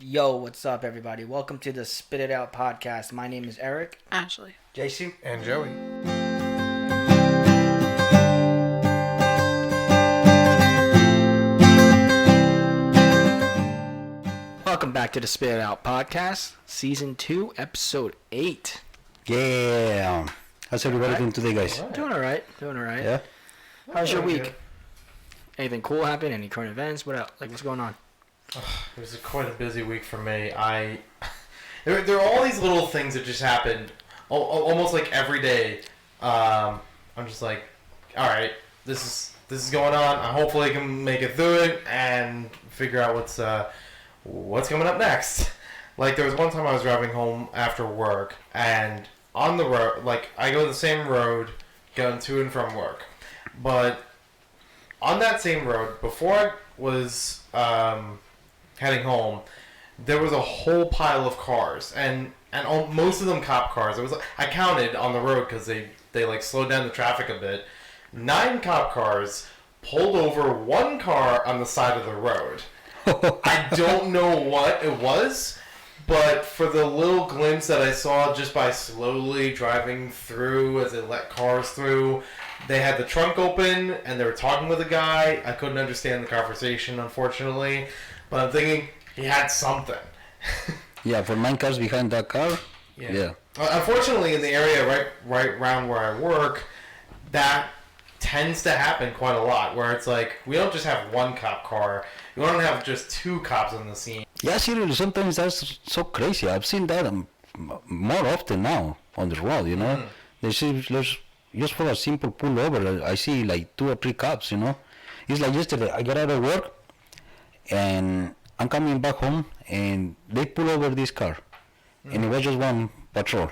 Yo, what's up, everybody? Welcome to the Spit It Out podcast. My name is Eric. Ashley. JC. And Joey. Welcome back to the Spit It Out podcast, season 2, episode 8. Yeah. How's everybody doing today, guys? Alright. Doing all right. Yeah. How's your Doing week? Anything cool happen? Any current events? What else? What's going on? It was quite a busy week for me. There are all these little things that just happen, almost like every day. I'm just like, all right, this is going on. I hopefully can make it through it and figure out what's coming up next. Like there was one time I was driving home after work, and on the road, like I go the same road going to and from work, but on that same road before I was heading home, there was a whole pile of cars, and most of them cop cars. It was I counted on the road because they like slowed down the traffic a bit. 9 cop cars pulled over one car on the side of the road. I don't know what it was, but for the little glimpse that I saw just by slowly driving through as they let cars through, they had the trunk open and they were talking with a guy. I couldn't understand the conversation, unfortunately, but I'm thinking he had something. Yeah, for 9 cars behind that car. Yeah. Unfortunately, in the area right around where I work, that tends to happen quite a lot, where it's like we don't just have one cop car, we don't have just 2 cops on the scene. Yeah, seriously, sometimes that's so crazy. I've seen that more often now on the road, you know. There's just for a simple pullover, I see like 2 or 3 cops, you know. It's like yesterday, I got out of work, and I'm coming back home, and they pull over this car, and it was just one patrol,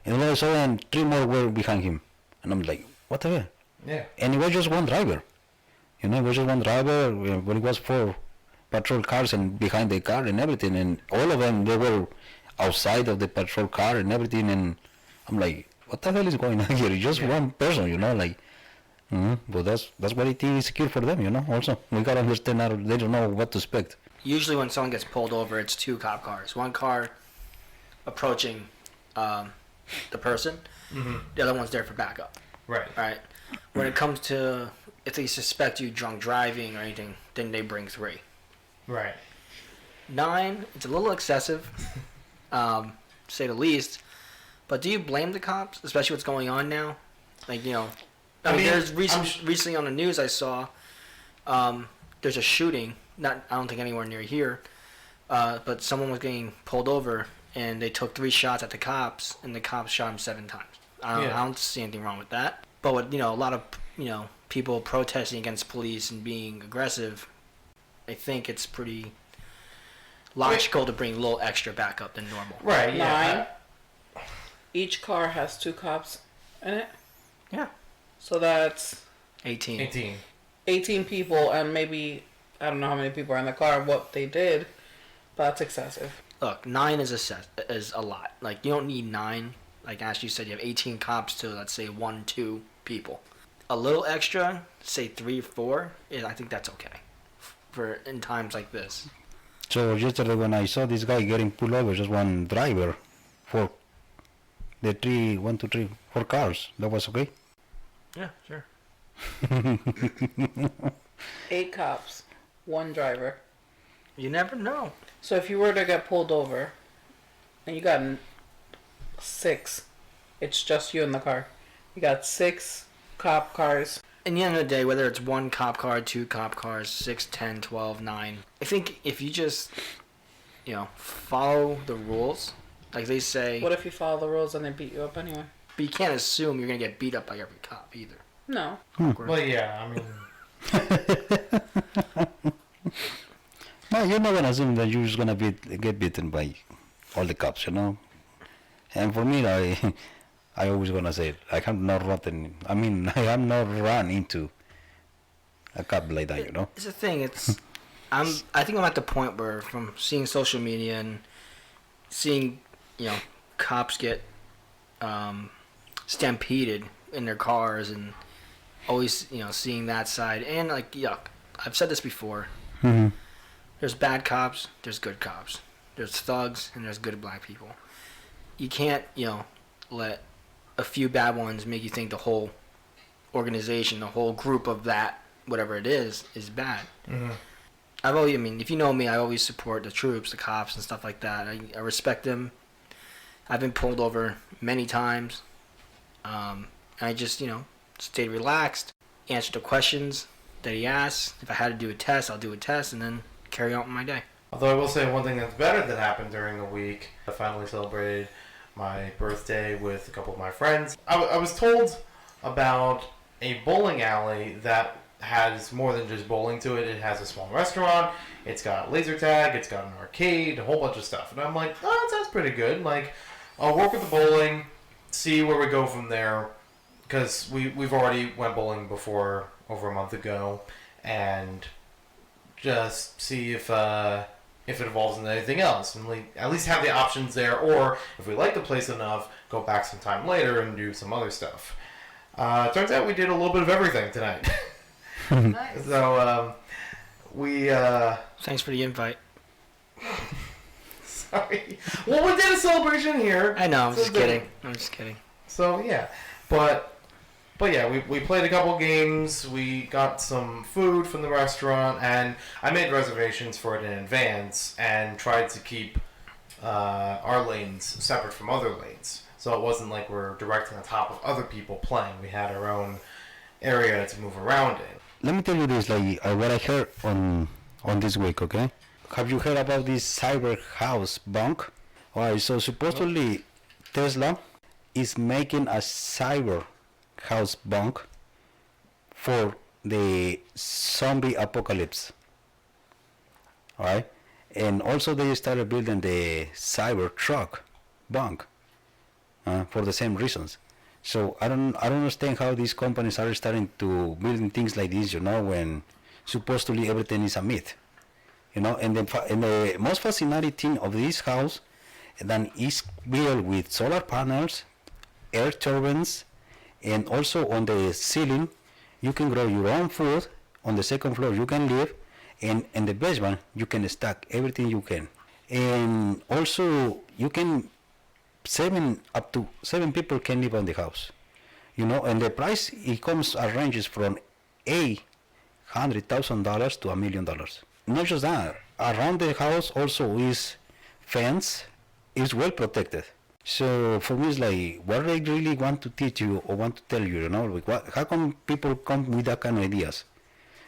and all of a sudden 3 more were behind him, and I'm like, what the hell? Yeah. And it was just one driver, you know, it was just one driver, but it was 4 patrol cars and behind the car and everything, and all of them, they were outside of the patrol car and everything, and I'm like, what the hell is going on here? It's just one person, you know, like, but that's what it is secure for them, you know, also. We gotta understand that they don't know what to expect. Usually when someone gets pulled over, it's 2 cop cars. One car approaching the person. The other one's there for backup. Right. All right. When it comes to if they suspect you drunk driving or anything, then they bring 3. Right. 9, it's a little excessive, to say the least. But do you blame the cops, especially what's going on now? Like, you know, I mean there's recently on the news I saw, there's a shooting. I don't think anywhere near here, but someone was getting pulled over and they took 3 shots at the cops, and the cops shot him 7 times. I don't see anything wrong with that. But with, you know, a lot of, you know, people protesting against police and being aggressive, I think it's pretty logical to bring a little extra backup than normal. Right. Yeah. 9. Each car has 2 cops in it. Yeah. So that's 18. 18 people, and maybe, I don't know how many people are in the car, what they did, but that's excessive. Look, 9 is a lot. Like, you don't need 9. Like Ashley said, you have 18 cops to, let's say, 1, 2 people. A little extra, say 3 or 4, I think that's okay for in times like this. So yesterday when I saw this guy getting pulled over, just one driver, for the 4 cars, that was okay? Yeah, sure. 8 cops, 1 driver. You never know. So if you were to get pulled over, and you got 6, it's just you in the car. You got 6 cop cars. In the end of the day, whether it's 1 cop car, 2 cop cars, 6, 10, 12, 9, I think if you just, you know, follow the rules, like they say, What if you follow the rules and they beat you up anyway? but you can't assume you're going to get beat up by every cop either. No. Well, yeah. I mean. No, you're not gonna assume that you're just gonna get beaten by all the cops, you know. And for me, I always gonna say I have not run into a cop like that, you know. It's the thing. I think I'm at the point where, from seeing social media and seeing, you know, cops get stampeded in their cars, and always, you know, seeing that side, and like, yuck. I've said this before. Mm-hmm. There's bad cops. There's good cops. There's thugs and there's good black people. You can't, let a few bad ones make you think the whole organization, the whole group of that, whatever it is bad. Mm-hmm. If you know me, I always support the troops, the cops, and stuff like that. I respect them. I've been pulled over many times. I just, stayed relaxed, answered the questions that he asked. If I had to do a test, I'll do a test, and then carry on with my day. Although I will say one thing that's better that happened during the week, I finally celebrated my birthday with a couple of my friends. I was told about a bowling alley that has more than just bowling to it. It has a small restaurant, it's got laser tag, it's got an arcade, a whole bunch of stuff. And I'm like, oh, that sounds pretty good. Like, I'll work with the bowling, see where we go from there. Because we've already went bowling before, over a month ago, and just see if it evolves into anything else, and we at least have the options there, or if we like the place enough, go back some time later and do some other stuff. Turns out we did a little bit of everything tonight. Nice. So we Thanks for the invite. sorry. Well, we did a celebration here. I know, I'm So just kidding. I'm just kidding. So yeah, but yeah, we played a couple games. We got some food from the restaurant, and I made reservations for it in advance and tried to keep our lanes separate from other lanes, so it wasn't like we're directly on top of other people playing. We had our own area to move around in. Let me tell you this, like what I heard on this week, okay? Have you heard about this cyber house bunk? Alright, so supposedly Tesla is making a cyber house bunk for the zombie apocalypse. Alright? And also they started building the cyber truck bunk for the same reasons. So I don't understand how these companies are starting to building things like this, when supposedly everything is a myth. And the most fascinating thing of this house then is built with solar panels, air turbines, and also on the ceiling you can grow your own food. On the second floor you can live, and in the basement you can stack everything you can. And also you can up to seven people can live on the house. And the price it ranges from $800,000 to $1 million. Not just that, around the house also is fence, is well protected. So for me, it's like, what they really want to teach you or want to tell you, how come people come with that kind of ideas?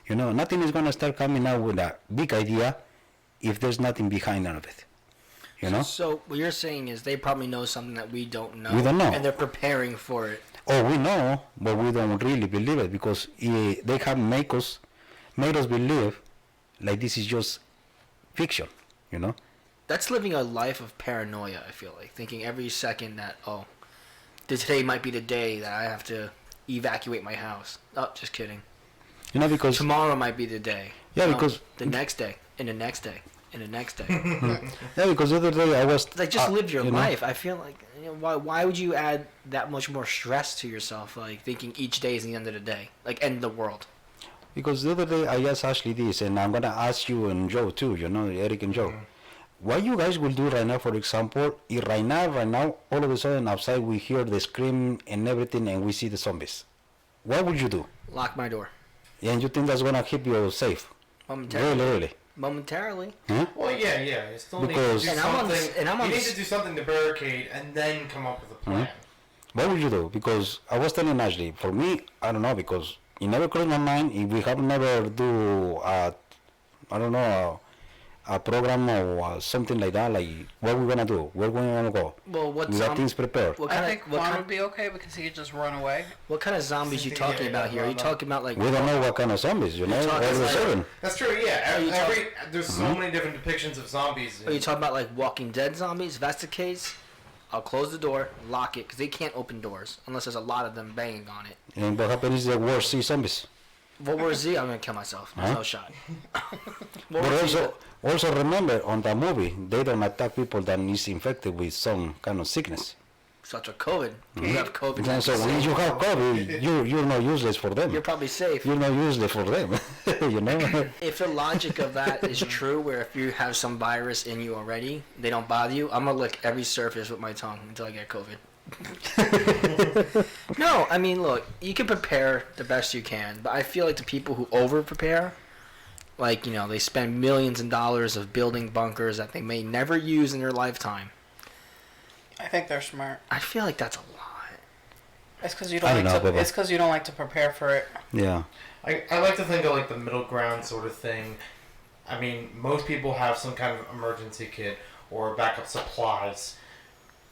Nothing is going to start coming out with a big idea if there's nothing behind none of it. So what you're saying is they probably know something that we don't know. We don't know. And they're preparing for it. Oh, we know, but we don't really believe it because they have made us believe like this is just fiction, That's living a life of paranoia, I feel like. Thinking every second that, today might be the day that I have to evacuate my house. Oh, just kidding. Because Tomorrow might be the day. Yeah, No, because the next day, and the next day, and the next day. yeah, because the other day I was Like, just live your you know, life. I feel like, why would you add that much more stress to yourself? Like, thinking each day is the end of the day. Like, end the world. Because the other day I asked Ashley this, and I'm gonna ask you and Joe too. Eric and Joe. What you guys will do right now, for example, if right now, all of a sudden outside we hear the scream and everything, and we see the zombies. What would you do? Lock my door. And you think that's gonna keep you safe? Momentarily. Really? Momentarily. Huh? Well, yeah, you still need to Because- do And I'm on something. this- and I'm on you need this- to do something to barricade and then come up with a plan. What would you do? Because I was telling Ashley, for me, I don't know, because it never crossed my mind if we have never do a program or something like that, like what we're gonna do, where we're gonna go. Well, what We got things prepared. What I kind think of what Juan kind, would be okay because he could just run away. what kind of zombies you Yeah, talking yeah, about here? Are you well, talking about like We don't know what kind of zombies, all talking of a like- sudden. That's true. Yeah, you there's so many different depictions of zombies. Are you talking about like Walking Dead zombies? If that's the case, I'll close the door, lock it, because they can't open doors unless there's a lot of them banging on it. And what happens is the worst see zombies. World War Z, I'm gonna kill myself. There's Huh? no shot. But also remember, on the movie, they don't attack people that is infected with some kind of sickness. such a COVID. You have COVID. And so when you have COVID, you're not useless for them. You're probably safe. You're not useless for them. You know. If the logic of that is true, where if you have some virus in you already, they don't bother you, I'm gonna lick every surface with my tongue until I get COVID. No, I mean, look, you can prepare the best you can, but I feel like the people who over-prepare, like, you know, they spend millions of dollars of building bunkers that they may never use in their lifetime. I think they're smart. I feel like that's a lot. It's because you I don't don't like know, to. Bubba. It's because you don't like to prepare for it. Yeah. I like to think of like the middle ground sort of thing. I mean, most people have some kind of emergency kit or backup supplies.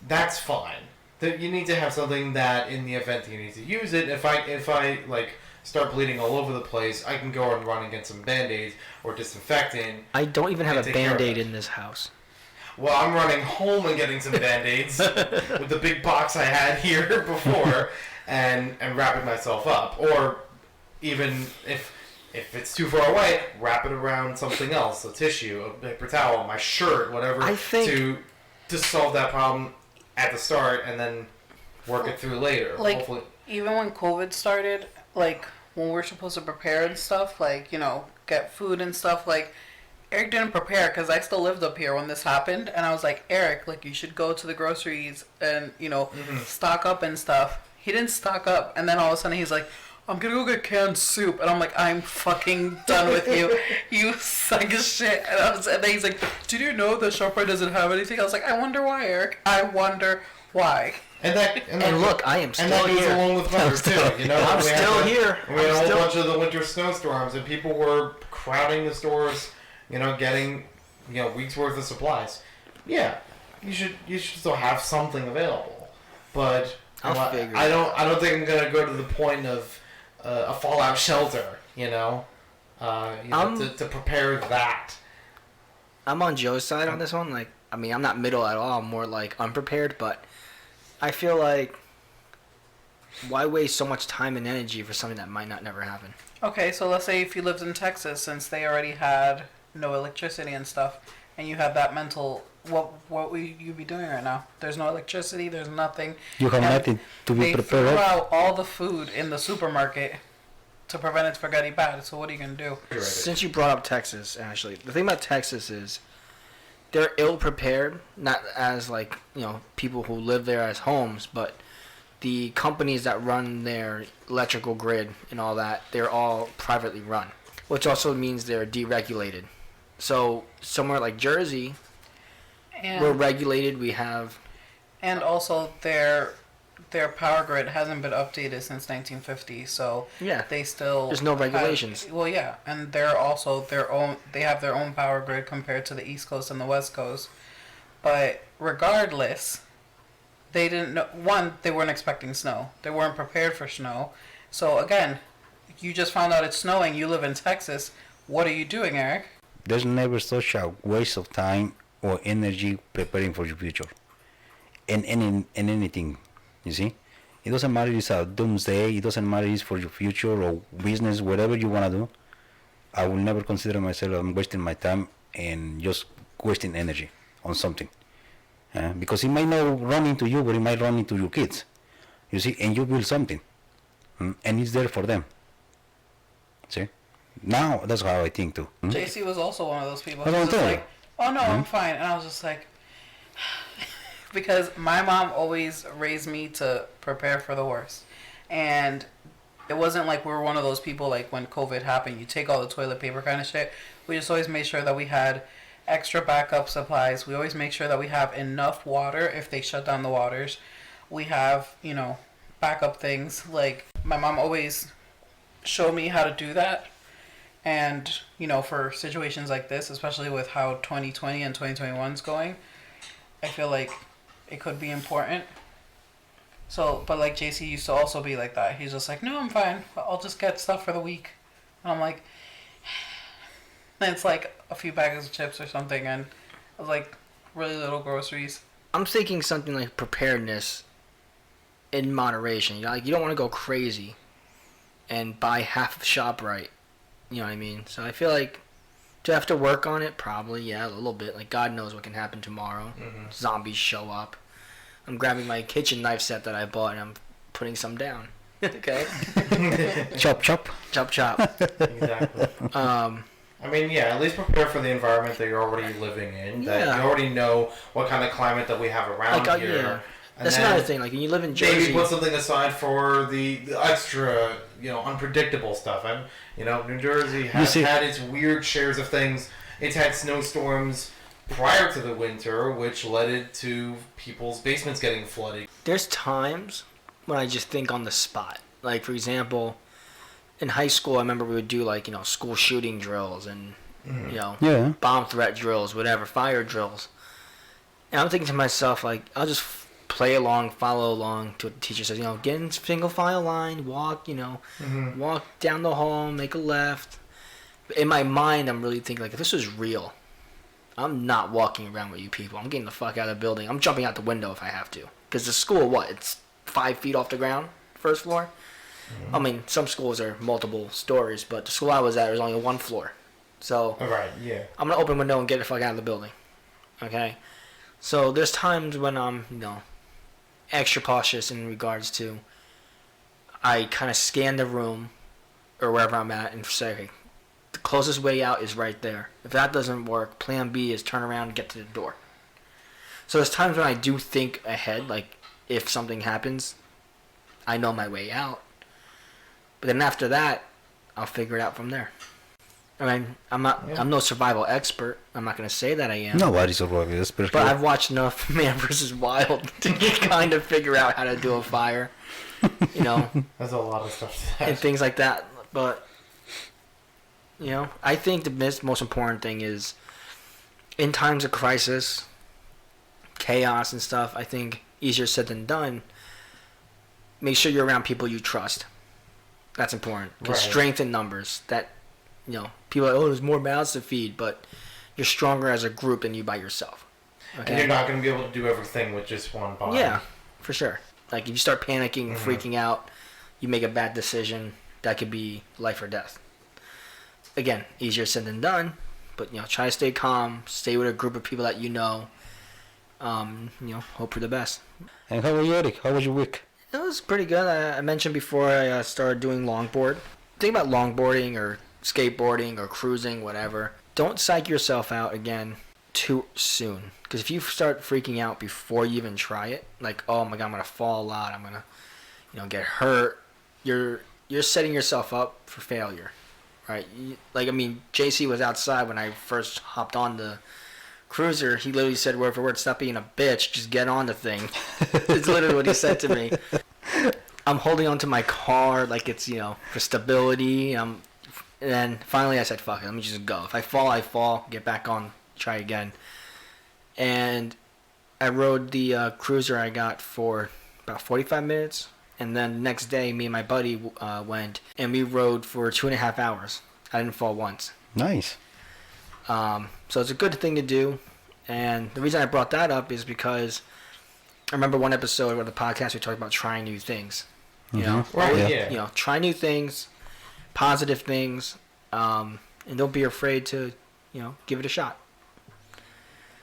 That's fine. That you need to have something that, in the event that you need to use it, if I like start bleeding all over the place, I can go and run and get some Band-Aids or disinfectant. I don't even have And a take care of Band-Aid it. in this house. Well, I'm running home and getting some Band-Aids with the big box I had here before, and wrapping myself up. Or even if it's too far away, wrap it around something else, a tissue, a paper towel, my shirt, whatever, I think- to solve that problem at the start and then work it through later. Like, Hopefully. even when COVID started, like, when we're supposed to prepare and stuff, like, you know, get food and stuff, like, Eric didn't prepare because I still lived up here when this happened. And I was like, Eric, like, you should go to the groceries and, you know, stock up and stuff. He didn't stock up. And then all of a sudden he's like, I'm going to go get canned soup. And I'm like, I'm fucking done with you. You suck as shit. And then he's like, did you know that ShopRite doesn't have anything? I was like, I wonder why, Eric. I wonder why. And look, I am and still that goes here. along with weather too. You know, I'm We had still the- here. We had a I'm whole still- bunch of the winter snowstorms, and people were crowding the stores. You know, getting weeks worth of supplies. Yeah, you should still have something available, but I'll figure I it don't think I'm gonna go to the point of a fallout shelter. To prepare that. I'm on Joe's side on this one. Like, I mean, I'm not middle at all. I'm more like unprepared, but I feel like why waste so much time and energy for something that might not never happen? Okay, so let's say if you lived in Texas, since they already had no electricity and stuff, and you had that mental, what would you be doing right now? There's no electricity, there's nothing. You have And nothing to be they prepared threw of. out all the food in the supermarket to prevent it from getting bad. So what are you gonna do? You're right. Since you brought up Texas, Ashley, the thing about Texas is they're ill prepared, not as like, you know, people who live there as homes, but the companies that run their electrical grid and all that, they're all privately run, which also means they're deregulated. So somewhere like Jersey, we're And regulated. We have and also their power grid hasn't been updated since 1950, so yeah. they still There's no have- regulations. well, yeah, and they're also their own. They have their own power grid compared to the East Coast and the West Coast. But regardless, they didn't know. One, they weren't expecting snow. They weren't prepared for snow. So again, you just found out it's snowing. You live in Texas. What are you doing, Eric? There's never such a waste of time or energy preparing for your future. In anything, you see? It doesn't matter if it's a doomsday, it doesn't matter if it's for your future or business, whatever you want to do. I will never consider myself I'm wasting my time and just wasting energy on something. Because it might not run into you, but it might run into your kids. You see? And you build something. And it's there for them. See? Now, that's how I think too. JC was also one of those people. That's He what was I'm just telling like, oh no, I'm fine. And I was just like, because my mom always raised me to prepare for the worst. And it wasn't like we were one of those people like when COVID happened, you take all the toilet paper kind of shit. We just always made sure that we had extra backup supplies. We always make sure that we have enough water if they shut down the waters. We have, you know, backup things. Like my mom always showed me how to do that. And, you know, for situations like this, especially with how 2020 and 2021 is going, I feel like it could be important. So, but like JC used to also be like that. He's just like, no, I'm fine. I'll just get stuff for the week. And I'm like, and it's like a few bags of chips or something, and it was like really little groceries. I'm thinking something like preparedness in moderation. You know, like you don't want to go crazy and buy half of ShopRite. You know what I mean? So I feel like do I have to work on it? Probably, yeah, a little bit. Like God knows what can happen tomorrow. Zombies show up. I'm grabbing my kitchen knife set that I bought and I'm putting some down. Okay. Chop, chop. Chop chop. Exactly. I mean, yeah, at least prepare for the environment that you're already living in. That Yeah. you already know what kind of climate that we have around Like, here. yeah. And That's then another thing. Like when you live in Jersey, maybe put something aside for the extra, unpredictable stuff. New Jersey has see- had its weird shares of things. It's had snowstorms prior to the winter, which led it to people's basements getting flooded. there's times when I just think on the spot. Like for example, in high school, I remember we would do like school shooting drills and Yeah. bomb threat drills, whatever, fire drills. And I'm thinking to myself like I'll just play along, follow along to what the teacher says. Get in single file line, walk. Walk down the hall, make a left. But in my mind, I'm really thinking like if this was real, I'm not walking around with you people. I'm getting the fuck out of the building. I'm jumping out the window if I have to. Because the school, it's 5 feet off the ground, first floor. I mean, some schools are multiple stories, but the school I was at was only one floor. So Right, yeah. I'm gonna open the window and get the fuck out of the building. Okay? So there's times when I'm, extra cautious in regards to I kind of scan the room or wherever I'm at and say, okay, the closest way out is right there. If that doesn't work, plan B is turn around and get to the door. So there's times when I do think ahead, like if something happens, I know my way out. But then after that, I'll figure it out from there. I mean, I'm no survival expert. I'm not going to say that I am. Nobody's a rocket expert. But I've watched enough Man vs. Wild to kind of figure out how to do a fire, There's a lot of stuff to that. and things like that. But, I think the most important thing is in times of crisis, chaos and stuff, I think easier said than done, make sure you're around people you trust. That's important. Because Right. strength in numbers, people are like, there's more mouths to feed, but you're stronger as a group than you by yourself. And you're not going to be able to do everything with just one body. Yeah, for sure. Like if you start panicking and freaking out, you make a bad decision, that could be life or death. Again, easier said than done, but try to stay calm, stay with a group of people that hope for the best. And how are you, Eric? How was your week? It was pretty good. I mentioned before I started doing longboard. Think about longboarding or skateboarding or cruising, whatever. Don't psych yourself out again too soon. Because if you start freaking out before you even try it, like, oh my god, I'm going to fall a lot, I'm going to, get hurt, you're setting yourself up for failure, right? JC was outside when I first hopped on the cruiser. He literally said word for word, stop being a bitch, just get on the thing. It's literally what he said to me. I'm holding onto my car like it's, for stability. And then finally I said, fuck it, let me just go. If I fall, get back on, try again. And I rode the cruiser I got for about 45 minutes. And then the next day, me and my buddy went, and we rode for 2.5 hours. I didn't fall once. Nice. So it's a good thing to do. And the reason I brought that up is because I remember one episode of the podcast we talked about trying new things. Right, yeah. Try new things, positive things, and don't be afraid to, give it a shot.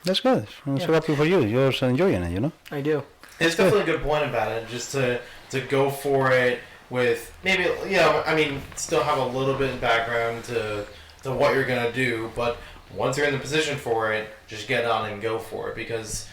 That's good. I'm so happy for you. You're enjoying it, I do. It's definitely a good point about it, just to go for it with maybe, still have a little bit of background to what you're going to do, but once you're in the position for it, just get on and go for it, because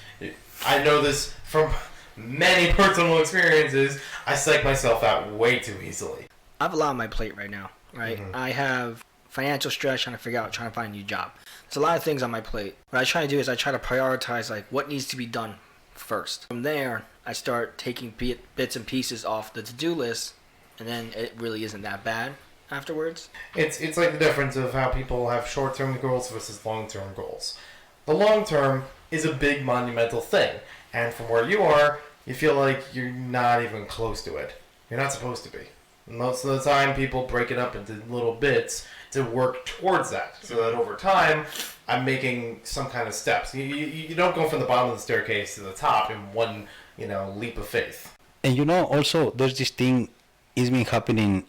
I know this from many personal experiences. I psych myself out way too easily. I have a lot on my plate right now, right? Mm-hmm. I have financial stress, trying to find a new job. There's a lot of things on my plate. What I try to do is I try to prioritize like what needs to be done first. From there, I start taking bits and pieces off the to-do list, and then it really isn't that bad afterwards. It's like the difference of how people have short-term goals versus long-term goals. The long-term is a big monumental thing, and from where you are, you feel like you're not even close to it. You're not supposed to be. Most of the time, people break it up into little bits to work towards that, so that over time, I'm making some kind of steps. You don't go from the bottom of the staircase to the top in one, leap of faith. And also there's this thing is been happening.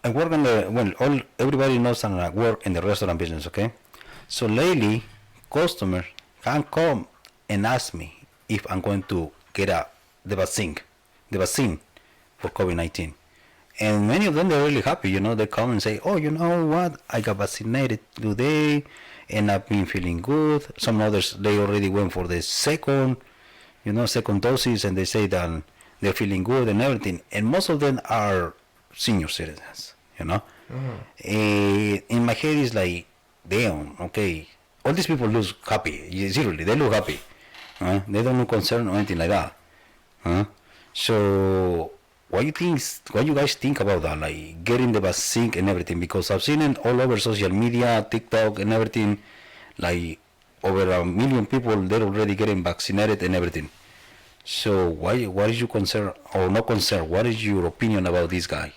I work everybody knows that I work in the restaurant business, okay? So lately, customers can come and ask me if I'm going to get the vaccine for COVID-19. And many of them, they're really happy, you know. They come and say, oh, you know what, I got vaccinated today and I've been feeling good. Some others, they already went for the second doses, and they say that they're feeling good and everything. And most of them are senior citizens, you know. In my head, it's like, damn, okay, all these people look happy. Seriously, they look happy. They don't look concerned or anything like that. So what you guys think about that, like getting the vaccine and everything? Because I've seen it all over social media, TikTok and everything, like over 1 million people, they're already getting vaccinated and everything. So what is your concern or not concern? What is your opinion about this guy?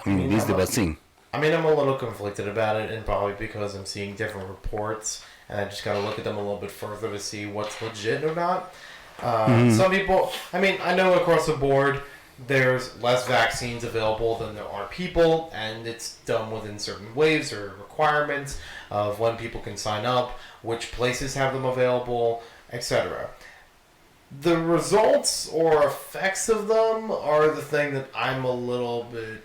I mean, this is the vaccine. I mean, I'm a little conflicted about it, and probably because I'm seeing different reports, and I just gotta look at them a little bit further to see what's legit or not. Some people, I mean, I know across the board there's less vaccines available than there are people, and it's done within certain waves or requirements of when people can sign up, which places have them available, etc. The results or effects of them are the thing that I'm a little bit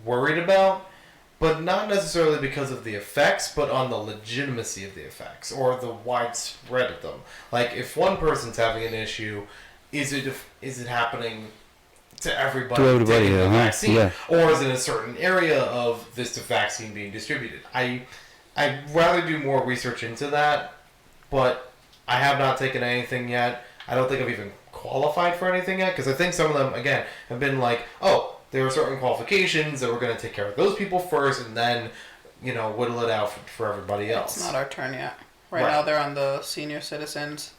worried about, but not necessarily because of the effects, but on the legitimacy of the effects or the widespread of them. Like, if one person's having an issue, is it happening to everybody? To everybody, taking the vaccine, yeah. or is it a certain area of this vaccine being distributed? I'd rather do more research into that, but I have not taken anything yet. I don't think I've even qualified for anything yet, because I think some of them, again, have been like, oh, there are certain qualifications that we're going to take care of those people first, and then, whittle it out for everybody else. It's not our turn yet. Right now, they're on the senior citizens.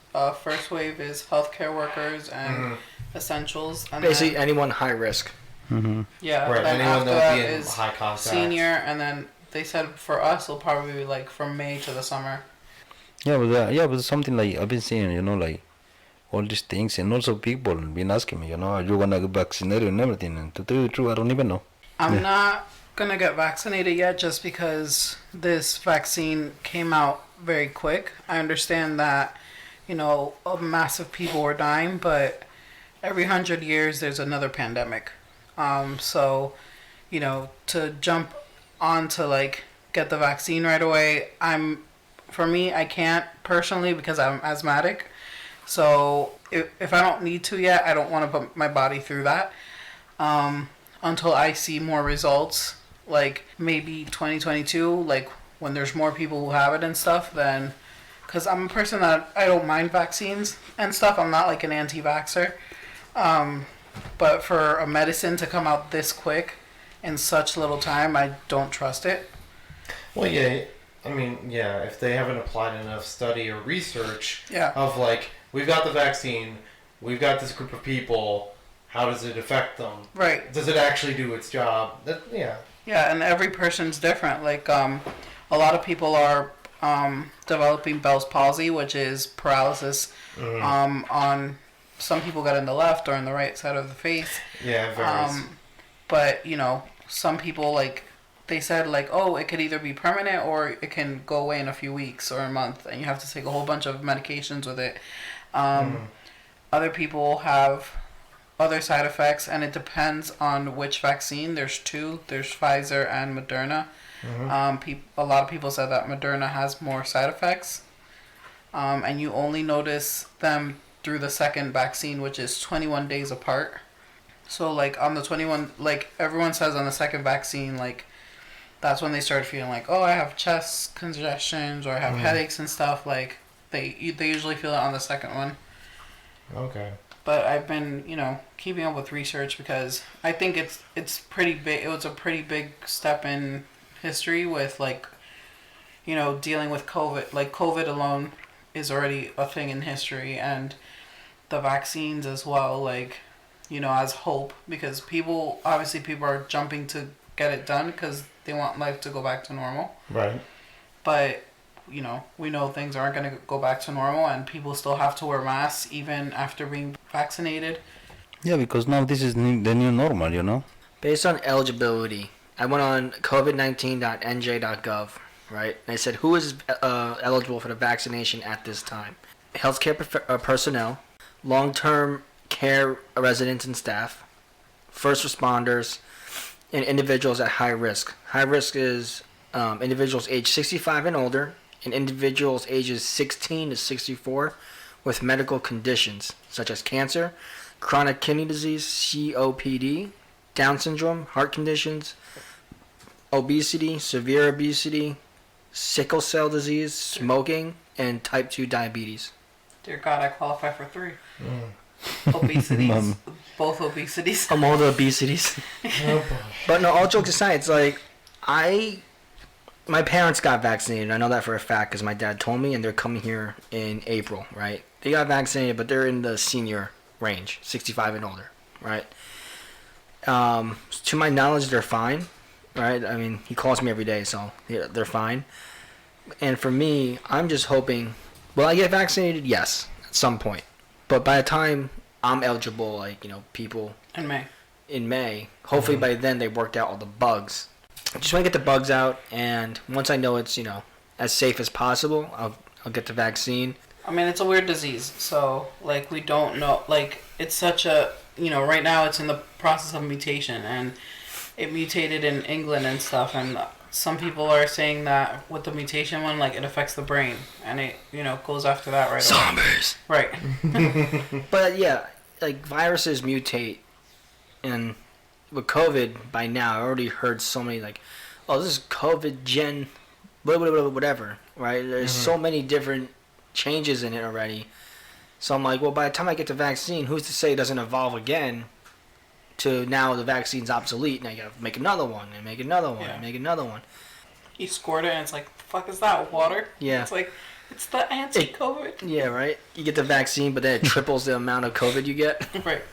First wave is healthcare workers and essentials. And basically, anyone high risk. Yeah, right. then Anyone after that would that be in is high contact. senior, and then they said for us it'll probably be like from May to the summer. Yeah, but something like I've been seeing, like all these things, and also people been asking me, are you gonna get vaccinated and everything? And to tell you the truth, I don't even know. I'm not gonna get vaccinated yet, just because this vaccine came out very quick. I understand that, a massive people were dying, but every 100 years there's another pandemic. So, to jump on to like get the vaccine right away, I can't personally because I'm asthmatic. So if I don't need to yet, I don't want to put my body through that until I see more results, like maybe 2022, like when there's more people who have it and stuff, then, because I'm a person that I don't mind vaccines and stuff. I'm not like an anti-vaxxer. But for a medicine to come out this quick in such little time, I don't trust it. Well, yeah. I mean, yeah, if they haven't applied enough study or research of like, we've got the vaccine, we've got this group of people, how does it affect them? Right. Does it actually do its job? Yeah, and every person's different. Like, a lot of people are developing Bell's palsy, which is paralysis on some people got in the left or in the right side of the face. Yeah, it varies. But, some people, like, they said, like, oh, it could either be permanent or it can go away in a few weeks or a month, and you have to take a whole bunch of medications with it. Other people have other side effects, and it depends on which vaccine. There's two. There's Pfizer and Moderna. A lot of people said that Moderna has more side effects, and you only notice them through the second vaccine, which is 21 days apart. So, like, on the 21, like, everyone says on the second vaccine, like, that's when they start feeling like, oh, I have chest congestions or I have headaches and stuff. Like, they usually feel it on the second one. Okay. But I've been, keeping up with research because I think it's pretty big. It was a pretty big step in history with, like, dealing with COVID. Like, COVID alone is already a thing in history, and the vaccines as well, like, as hope, because people are jumping to get it done because they want life to go back to normal. Right. But, we know things aren't going to go back to normal, and people still have to wear masks even after being vaccinated. Yeah, because now this is the new normal, Based on eligibility, I went on covid19.nj.gov, right? And I said, who is eligible for the vaccination at this time? healthcare personnel, long-term care residents and staff, first responders, and individuals at high risk. High risk is individuals age 65 and older, and individuals ages 16 to 64 with medical conditions such as cancer, chronic kidney disease, COPD, Down syndrome, heart conditions, obesity, severe obesity, sickle cell disease, smoking, and type 2 diabetes. Dear God, I qualify for 3. Obesities. Both obesities. I'm all the obesities. But no, all jokes aside, it's like, my parents got vaccinated. I know that for a fact because my dad told me, and they're coming here in April, right? They got vaccinated, but they're in the senior range, 65 and older, right? To my knowledge, they're fine, right? I mean, he calls me every day, so they're fine. And for me, I'm just hoping, will I get vaccinated? Yes, at some point. But by the time I'm eligible, like, people in May, hopefully by then they worked out all the bugs. I just want to get the bugs out, and once I know it's, as safe as possible, I'll get the vaccine. I mean, it's a weird disease, so, like, we don't know, like, it's such a, right now it's in the process of mutation, and it mutated in England and stuff, and some people are saying that with the mutation one, like, it affects the brain, and it, goes after that right Zombies! away. Right. But, yeah, like, viruses mutate, and with COVID, by now, I already heard so many, like, oh, this is COVID gen, whatever, right? There's so many different changes in it already. So I'm like, well, by the time I get the vaccine, who's to say it doesn't evolve again to now the vaccine's obsolete, now you gotta make another one, and make another one, and make another one. You squirt it, and it's like, the fuck is that, water? Yeah. It's like, it's the anti-COVID. Yeah, right? You get the vaccine, but then it triples the amount of COVID you get. Right.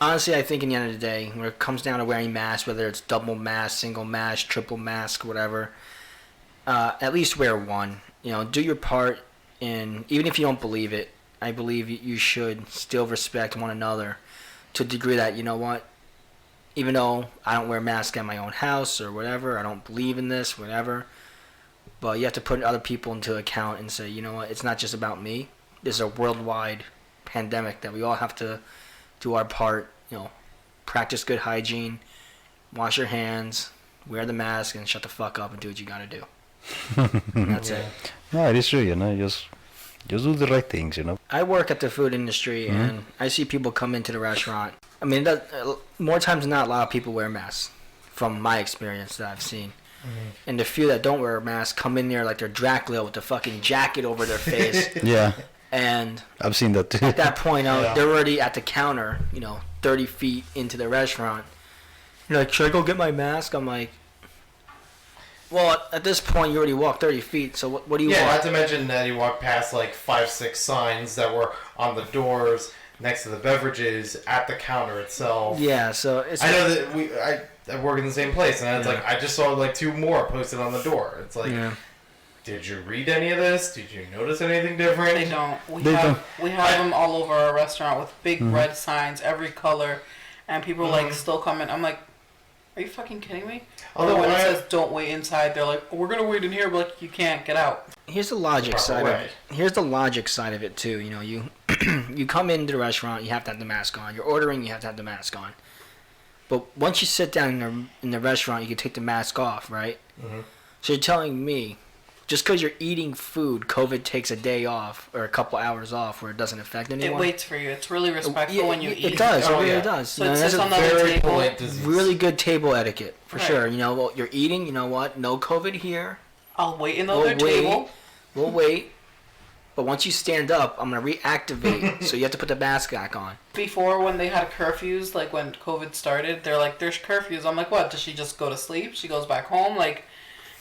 Honestly, I think in the end of the day, when it comes down to wearing masks, whether it's double mask, single mask, triple mask, whatever, at least wear one. Do your part, and even if you don't believe it, I believe you should still respect one another to a degree that, even though I don't wear a mask at my own house or whatever, I don't believe in this, whatever, but you have to put other people into account and say, it's not just about me. This is a worldwide pandemic that we all have to do our part, practice good hygiene, wash your hands, wear the mask, and shut the fuck up and do what you gotta do. That's it. No, it is true, just do the right things, I work at the food industry, and I see people come into the restaurant. I mean, more times than not, a lot of people wear masks, from my experience that I've seen. And the few that don't wear a mask come in there like they're Dracula with the fucking jacket over their face. Yeah. And I've seen that too. at that point, they're already at the counter, 30 feet into the restaurant. You're like, should I go get my mask? I'm like, well, at this point, you already walked 30 feet, so what do you want? Yeah, not to mention that you walk past like 5-6 signs that were on the doors next to the beverages at the counter itself. Yeah, so it's... I know that I work in the same place, and it's like, I just saw like 2 more posted on the door. It's like... Yeah. Did you read any of this? Did you notice anything different? They don't. We have them all over our restaurant with big red signs, every color, and people like still coming. I'm like, are you fucking kidding me? Although when it says don't wait inside, they're like, we're gonna wait in here, but like you can't get out. Here's the logic side of it. Here's the logic side of it too. You you come into the restaurant, you have to have the mask on. You're ordering, you have to have the mask on. But once you sit down in the restaurant, you can take the mask off, right? So you're telling me, just because you're eating food, COVID takes a day off or a couple hours off where it doesn't affect anyone? It waits for you. It's really respectful when you eat. It does. It really does. So it sits on the other table. Really good table etiquette, for sure. Well, you're eating, you know what? No COVID here. I'll wait in the other table. We'll wait. But once you stand up, I'm going to reactivate, so you have to put the mask back on. Before, when they had curfews, like when COVID started, they're like, there's curfews. I'm like, what? Does she just go to sleep? She goes back home? Like...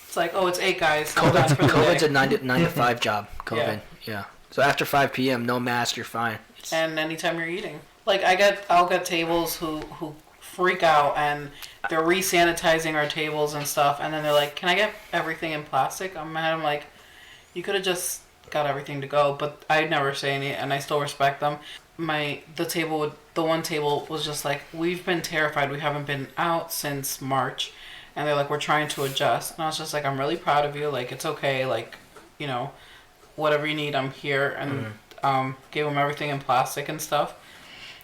It's like, oh, it's 8 guys. COVID's a 9 to 5 job. COVID, yeah. So after 5 p.m., no mask, you're fine. And anytime you're eating, like I'll get tables who freak out and they're re-sanitizing our tables and stuff, and then they're like, "Can I get everything in plastic?" I'm like, you could have just got everything to go, but I never say any, and I still respect them. The one table was just like, we've been terrified. We haven't been out since March. And they're like, we're trying to adjust. And I was just like, I'm really proud of you. Like, it's okay. Like, whatever you need, I'm here, and gave them everything in plastic and stuff.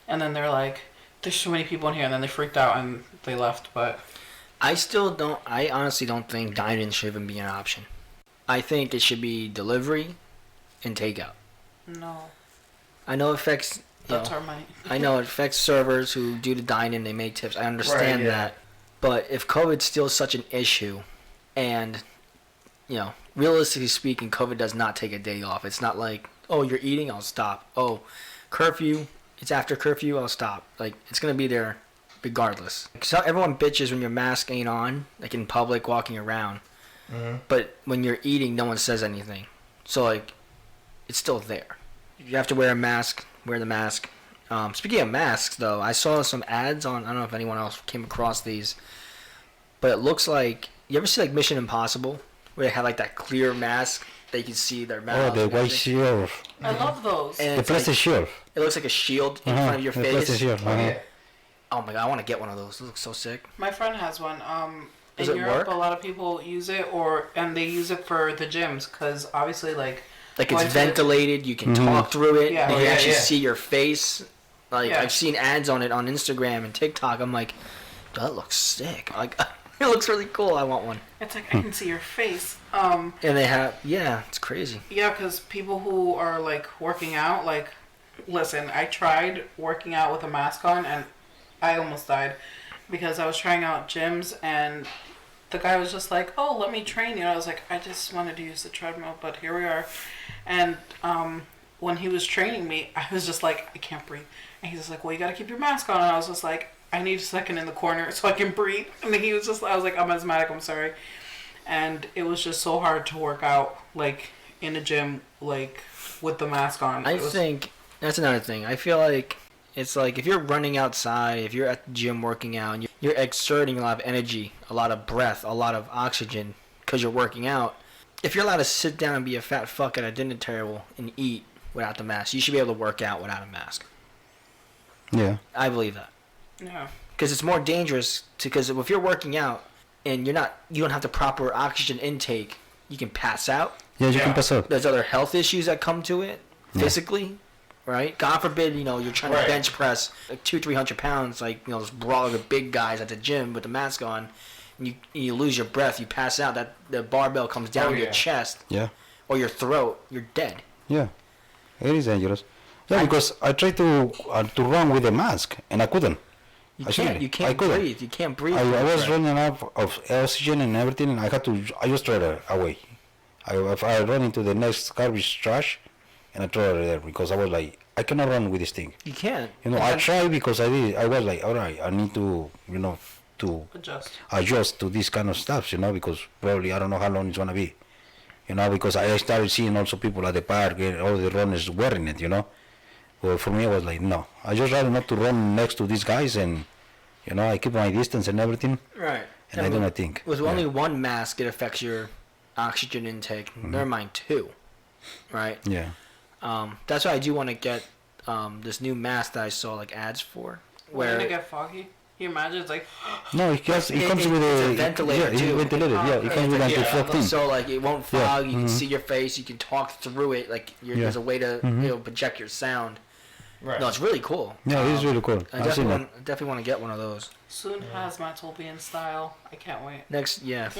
And then they're like, there's too many people in here, and then they freaked out and they left. But I honestly don't think dine-in should even be an option. I think it should be delivery and takeout. no, I know it affects, you that's know, our money. I know it affects servers who do the dine-in, they make tips. I understand Right, yeah. that. But if COVID's still such an issue, and, you know, realistically speaking, COVID does not take a day off. It's not like, oh, you're eating, I'll stop. Oh, curfew, it's after curfew, I'll stop. Like, it's going to be there regardless. So everyone bitches when your mask ain't on, like in public, walking around. Mm-hmm. But when you're eating, no one says anything. So, like, it's still there. You have to wear a mask, wear the mask. Speaking of masks, though, I saw some ads on, I don't know if anyone else came across these, but it looks like, you ever see, like, Mission Impossible, where they have, like, that clear mask, they can see their mouth. Oh, the and white everything? shield. I love those. And The it's like, plastic shield. it looks like a shield in front of your The plastic face. shield. Oh, yeah. Oh, my God, I want to get one of those. Those look so sick. My friend has one. Does In it Europe, work? a lot of people use it, and they use it for the gyms, because obviously, like, Like, Going it's to the- ventilated, you can Mhm. talk through it, Yeah. and Oh, you yeah, actually yeah. see your face. Like, Yeah. I've seen ads on it on Instagram and TikTok. I'm like, that looks sick. Like, it looks really cool. I want one. it's like I can see your face. And they have, yeah, it's crazy. Yeah, because people who are like working out, like, listen, I tried working out with a mask on, and I almost died because I was trying out gyms, and the guy was just like, "Oh, let me train you." And I was like, "I just wanted to use the treadmill, but here we are." And when he was training me, I was just like, "I can't breathe." And he's just like, "Well, you got to keep your mask on." And I was just like, "I need a second in the corner so I can breathe." And he was just, I was like, "I'm asthmatic. I'm sorry." And it was just so hard to work out, like, in a gym, like, with the mask on. I It was- think that's another thing. I feel like it's like if you're running outside, if you're at the gym working out, and you're exerting a lot of energy, a lot of breath, a lot of oxygen because you're working out. If you're allowed to sit down and be a fat fuck at a dinner table and eat without the mask, you should be able to work out without a mask. Yeah. I believe that. Yeah. Because it's more dangerous because if you're working out and you don't have the proper oxygen intake, you can pass out. Yeah, you Yeah. can pass out. There's other health issues that come to it Yeah. physically, right? God forbid, you're trying Right. to bench press like 200-300 pounds, like those brawler big guys at the gym with the mask on, and you lose your breath, you pass out. That the barbell comes down Oh, your yeah. chest Yeah. or your throat, you're dead. Yeah. It is dangerous. Yeah, because I tried to run with a mask and I couldn't. You I can't. couldn't. You I can't couldn't. breathe. You can't breathe. I was Right. running out of oxygen and everything, and I just threw it away. I ran into the next garbage trash, and I threw it there because I was like, I cannot run with this thing. You can't. You know, I tried because I was like, all right, I need to, to Adjust. adjust to this kind of stuff, because probably I don't know how long it's gonna be. Because I started seeing also people at the park and all the runners wearing it, Well, for me, I was like, no. I just rather not to run next to these guys, and I keep my distance and everything, Right. and I do not think. With Yeah. only one mask, it affects your oxygen intake. Never mind two. Right. Yeah. That's why I do want to get this new mask that I saw like ads for. We're Where gonna get foggy. Can you imagine? It's like, No, it comes with it's a a ventilator, yeah, it's too. ventilated. Yeah, it comes with It's like, anti-fog thing. so like it won't Yeah, fog. You can mhm. see your face. You can talk through it. Like Yeah. there's a way to Mhm. project your sound. Right. No, it's really cool. Yeah, it is really cool. I I've seen definitely want to get one of those. soon hazmat will be in style. I can't wait. Next, yeah.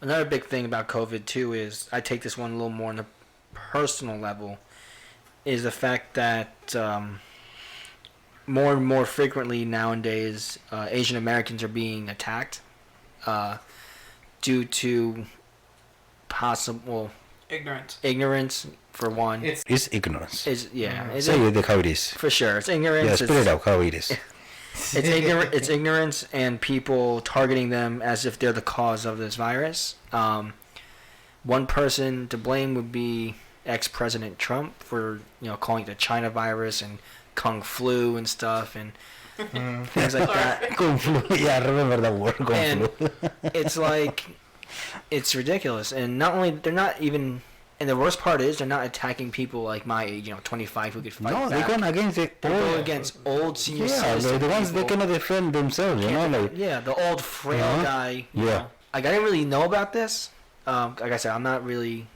Another big thing about COVID too is I take this one a little more on the personal level. Is the fact that more and more frequently nowadays Asian Americans are being attacked due to possible ignorance for one. It's ignorance. It's it's Say it how it is. for sure. It's ignorance. Yeah, it's- spit it out how it is. It's ignorance and people targeting them as if they're the cause of this virus. One person to blame would be ex-President Trump for calling it the China virus and Kung flu and stuff and things like that. Kung flu. Yeah, I remember that word. Kung And flu. it's like it's ridiculous. And not only they're not even. And the worst part is they're not attacking people like my age, 25 who could fight No, back. they're going against the They're going old. against old senior Yeah, citizen the ones they people. cannot defend themselves. Like Yeah, the old frail Uh-huh. guy. Yeah. Like I didn't really know about this Like I said, I'm not really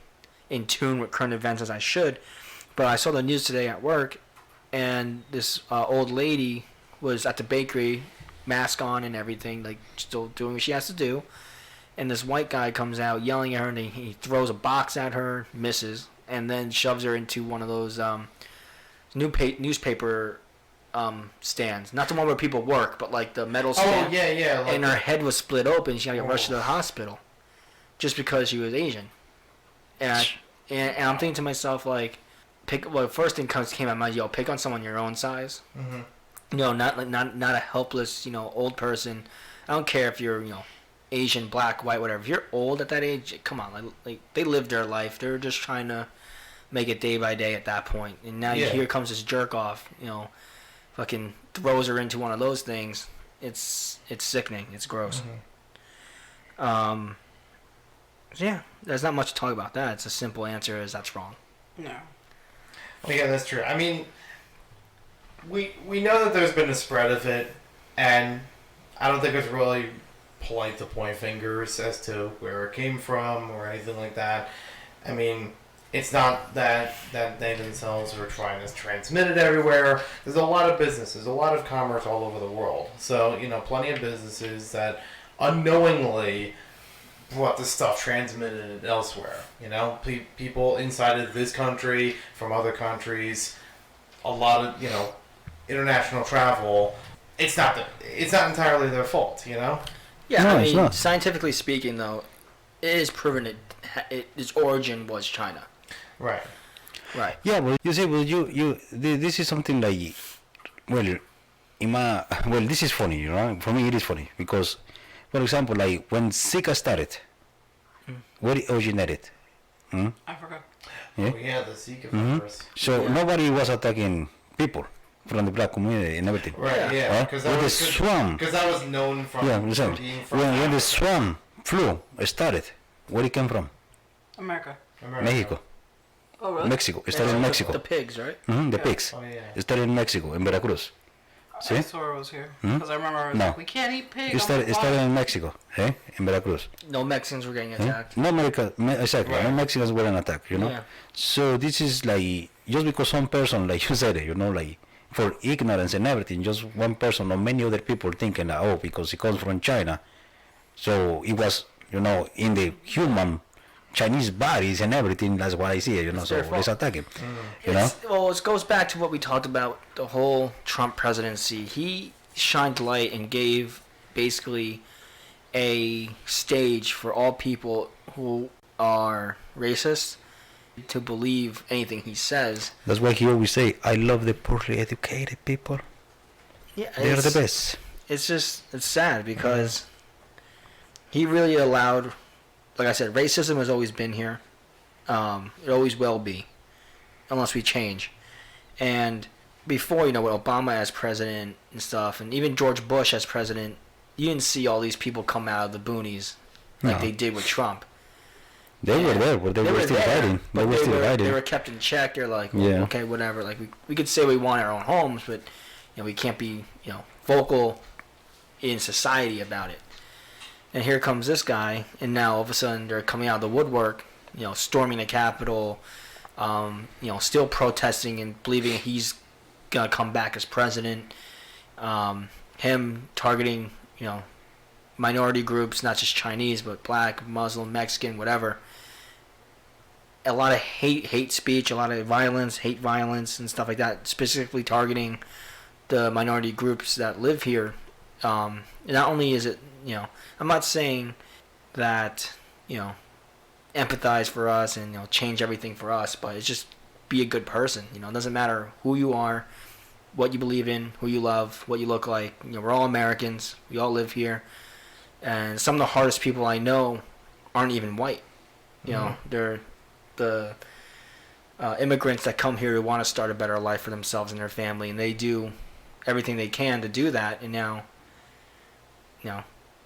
in tune with current events as I should, but I saw the news today at work, and this old lady was at the bakery, mask on and everything, like still doing what she has to do, and this white guy comes out yelling at her, and he throws a box at her, misses, and then shoves her into one of those newspaper stands. Not the one where people work, but like the metal stand. Oh, yeah. Like And her head was split open. She got to get rushed to the hospital just because she was Asian. And I'm thinking to myself, like, first thing came out of my mind, pick on someone your own size. Mm-hmm. You know, not a helpless, old person. I don't care if you're, Asian, black, white, whatever. If you're old at that age, come on, like they lived their life. They're just trying to make it day by day at that point. And now here comes this jerk off, fucking throws her into one of those things. It's sickening. It's gross. Mm-hmm. Yeah, there's not much to talk about that. It's a simple answer is that's wrong. No. Well, yeah, that's true. I mean, we know that there's been a spread of it, and I don't think it's really polite to point fingers as to where it came from or anything like that. I mean, it's not that they themselves are trying to transmit it everywhere. There's a lot of businesses, a lot of commerce all over the world. So, plenty of businesses that unknowingly brought the stuff transmitted elsewhere. People inside of this country, from other countries, a lot of, international travel. It's not entirely their fault, Yeah, No, I it's mean, not. scientifically speaking, though, it is proven its origin was China. Right. Right. Yeah, well, you see, this is something like, well, this is funny, For me, it is funny because, for example, like when Zika started, where it originated? Africa. Yeah. Oh, yeah, the Zika Mhm. virus. So nobody was attacking people from the black community and everything. Right, yeah. Right? Because With the swarm. that was known from Yeah, listen. being from When the Africa. swarm flu started, where it came from? America. America. Mexico. Oh, really? Mexico. It started in Mexico. The pigs, right? The Yeah. pigs. Oh, yeah. It started in Mexico, in Veracruz. I See? swore it was here. Hmm? Because I remember I was No. like, we can't eat pig. It started in Mexico, in Veracruz. No Mexicans were getting Eh? attacked. No exactly. Right. No Mexicans were an attack, Yeah. So this is like just because some person, like you said, like for ignorance and everything, just one person or many other people thinking that because it comes from China, so it was in the human Chinese bodies and everything. That's what I see, It's so their fault. let's attack him. It goes back to what we talked about the whole Trump presidency. He shined light and gave basically a stage for all people who are racist to believe anything he says. That's why he always say, "I love the poorly educated people. Yeah, They're the best." It's sad because he really allowed, like I said, racism has always been here. It always will be, unless we change. And before, with Obama as president and stuff, and even George Bush as president, you didn't see all these people come out of the boonies like No. they did with Trump. They were there, but they were still there, fighting. They but were still fighting. They were kept in check. They're like, well, Yeah. okay, whatever. Like we could say we want our own homes, but we can't be vocal in society about it. And here comes this guy, and now all of a sudden they're coming out of the woodwork, storming the Capitol, still protesting and believing he's gonna come back as president. Him targeting, minority groups, not just Chinese, but black, Muslim, Mexican, whatever. A lot of hate speech, a lot of hate violence and stuff like that, specifically targeting the minority groups that live here. Not only is it, I'm not saying that, empathize for us and, change everything for us, but it's just be a good person. It doesn't matter who you are, what you believe in, who you love, what you look like. We're all Americans. We all live here. And some of the hardest people I know aren't even white. They're the immigrants that come here who want to start a better life for themselves and their family, and they do everything they can to do that. And now,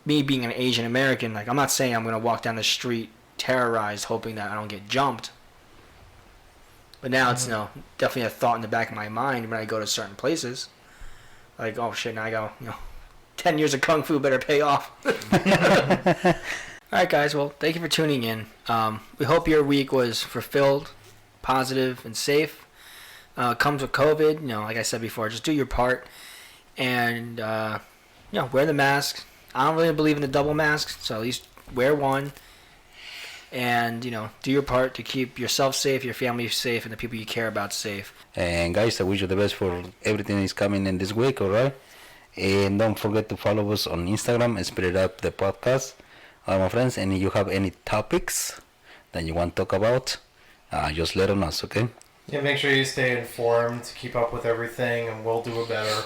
me being an Asian American, like, I'm not saying I'm going to walk down the street terrorized hoping that I don't get jumped. But now it's, definitely a thought in the back of my mind when I go to certain places. Like, oh shit, now I go, 10 years of Kung Fu better pay off. Alright guys, well, thank you for tuning in. We hope your week was fulfilled, positive, and safe. Comes with COVID, like I said before, just do your part, and wear the mask. I don't really believe in the double mask, so at least wear one, and do your part to keep yourself safe, your family safe, and the people you care about safe. And guys, I wish you the best for everything is coming in this week, alright? And don't forget to follow us on Instagram and Spirit Up the podcast. All my friends, and if you have any topics that you want to talk about, just let us know, okay? Yeah, make sure you stay informed, keep up with everything, and we'll do a better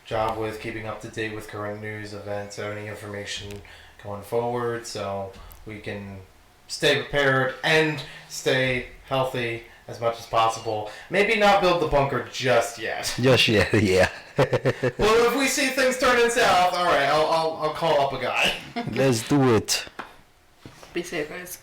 job with keeping up to date with current news, events, or any information going forward, so we can stay prepared and stay healthy as much as possible. Maybe not build the bunker just yet. Just yeah, yeah. Well, if we see things turning south, all right, I'll call up a guy. Let's do it. Be safe, guys.